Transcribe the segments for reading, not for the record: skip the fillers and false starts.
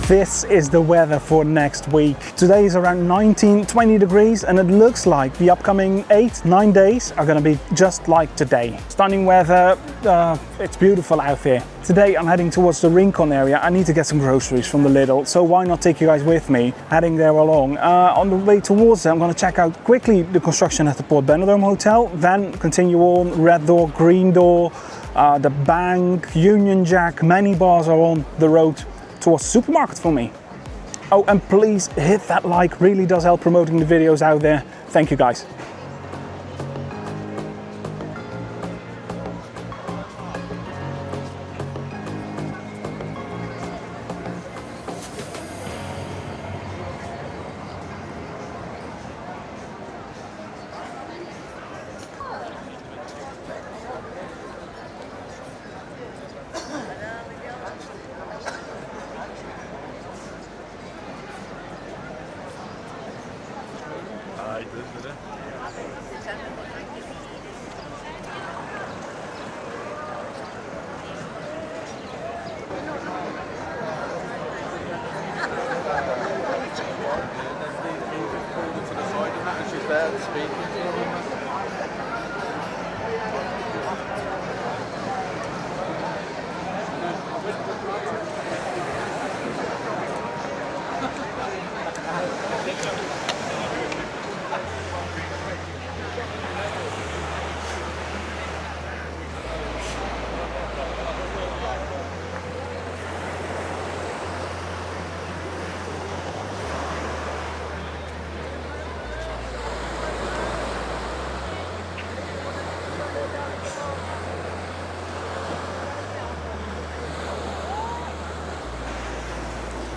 This is the weather for next week. Today is around 19-20 degrees and it looks like the upcoming 8-9 days are going to be just like today. Stunning weather, it's beautiful out there. Today I'm heading towards the Rincón area. I need to get some groceries from the Lidl, so why not take you guys with me, heading there along. On the way towards there, I'm going to check out quickly the construction at the Port Benidorm Hotel, then continue on Red Door, Green Door, the bank, Union Jack, many bars are on the road towards the supermarket for me. Oh, and please hit that like, really does help promoting the videos out there. Thank you guys.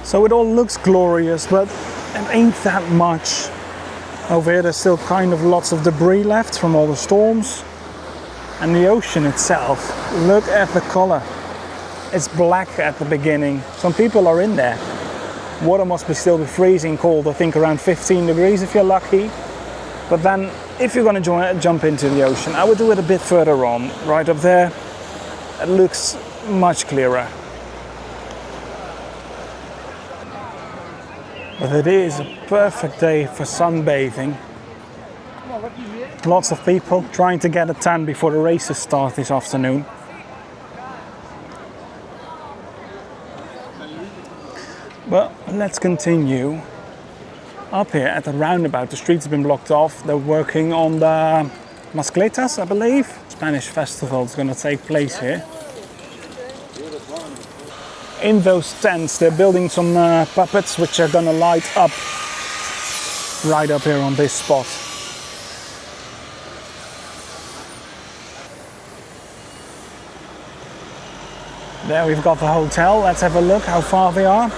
So it all looks glorious, but it ain't that much. Over here there's still kind of lots of debris left from all the storms. And the ocean itself, look at the color. It's black at the beginning. Some people are in there. Water must still be freezing cold, I think around 15 degrees if you're lucky. But then if you're going to jump into the ocean, I would do it a bit further on. Right up there, it looks much clearer. But it is a perfect day for sunbathing. Lots of people trying to get a tan before the races start this afternoon. Well, let's continue. Up here at the roundabout, the streets have been blocked off. They're working on the Mascletas, I believe. Spanish festival is going to take place here. In those tents, they're building some puppets which are going to light up right up here on this spot. There we've got the hotel. Let's have a look how far they are.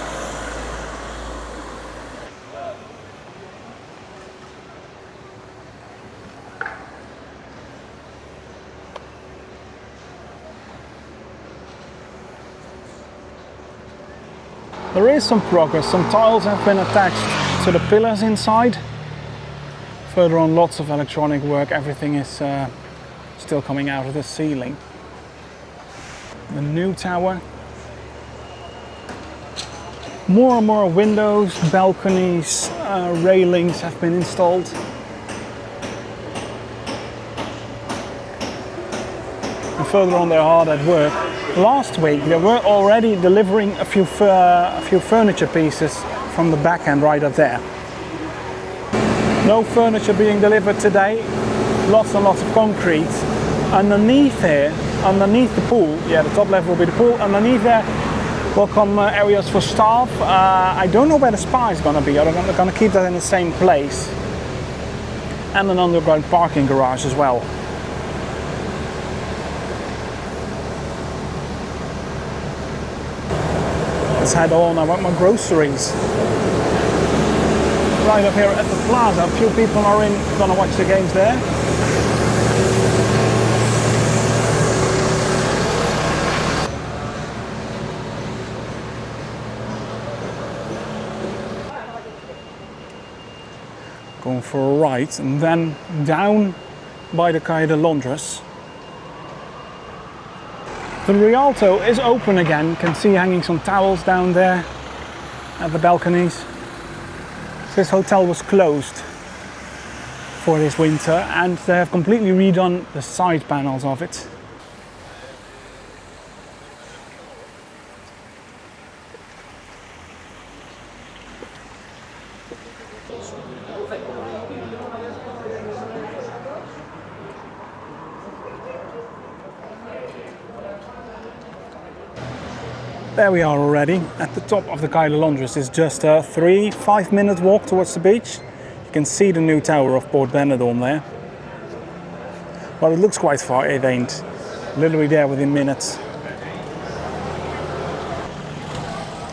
There is some progress, some tiles have been attached to the pillars inside. Further on, lots of electronic work, everything is still coming out of the ceiling. The new tower. More and more windows, balconies, railings have been installed. And further on, they're hard at work. Last week they were already delivering a few furniture pieces from the back end right up there. No furniture being delivered today. Lots and lots of concrete. Underneath here, underneath the pool, yeah, the top level will be the pool. Underneath there will come areas for staff. I don't know where the spa is going to be. Are they going to keep that in the same place? And an underground parking garage as well. Let's head on, I want my groceries. Right up here at the plaza, a few people are gonna watch the games there. Going for a right and then down by the Calle de Londres. The Rialto is open again, you can see hanging some towels down there. at the balconies. This hotel was closed for this winter and they have completely redone the side panels of it. There we are already at the top of the Calle Londres. It's just a 3-5 minute walk towards the beach. You can see the new tower of Port Benidorm there. Well, it looks quite far, it ain't. Literally there within minutes.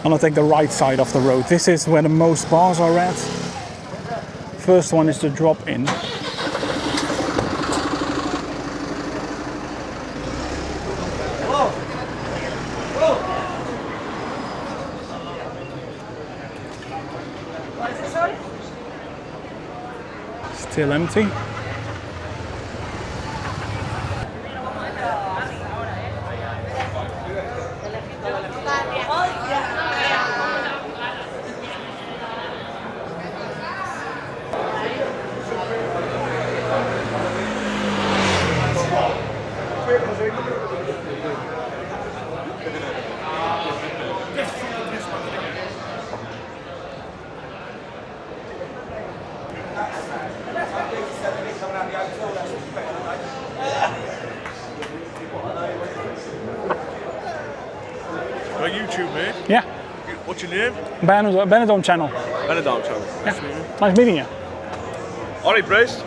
And I'll take the right side of the road. This is where the most bars are at. First one is the drop in. Still empty. YouTube, mate? Yeah. What's your name? Benidorm channel. Benidorm channel. Yeah. Nice meeting you. Alright, Bryce.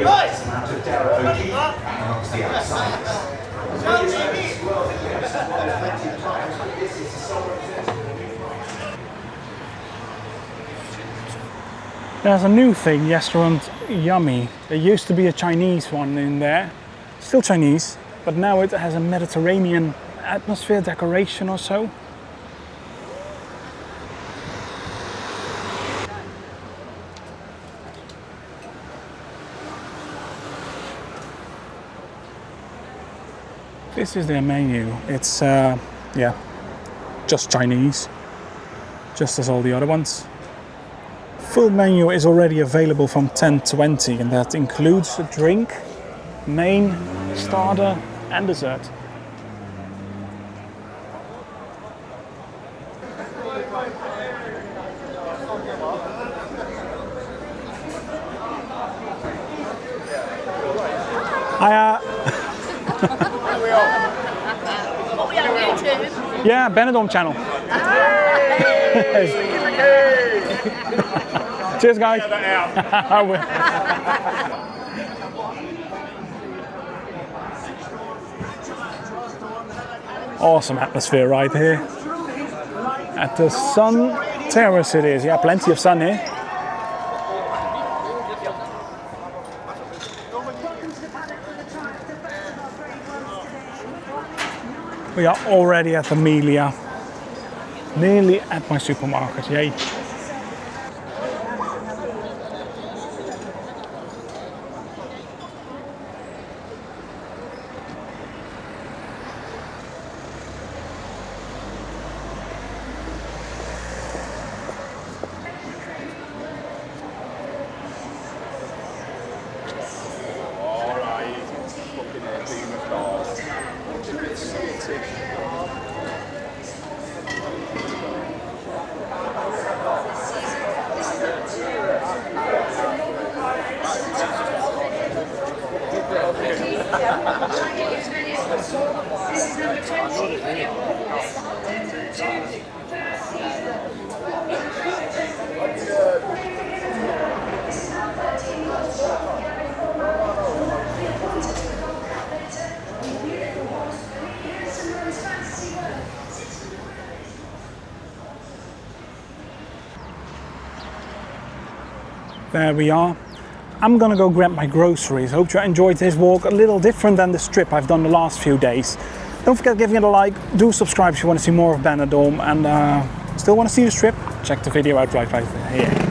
Hey! There's a new thing, Restaurant Yummy. There used to be a Chinese one in there, still Chinese, but now it has a Mediterranean atmosphere decoration or so. This is their menu. It's, yeah, just Chinese, just as all the other ones. Full menu is already available from 10:20, and that includes a drink, main, starter, and dessert. Hiya. What we on YouTube? Yeah, Benidorm channel. Cheers, guys. Awesome atmosphere right here. At the Sun Terrace it is. Yeah, plenty of sun here. We are already at the Melia. Nearly at my supermarket, yay. There we are. I'm gonna go grab my groceries. Hope you enjoyed this walk, a little different than the strip I've done the last few days. Don't forget giving it a like, do subscribe if you want to see more of Benidorm, and still want to see the strip? Check the video out right here.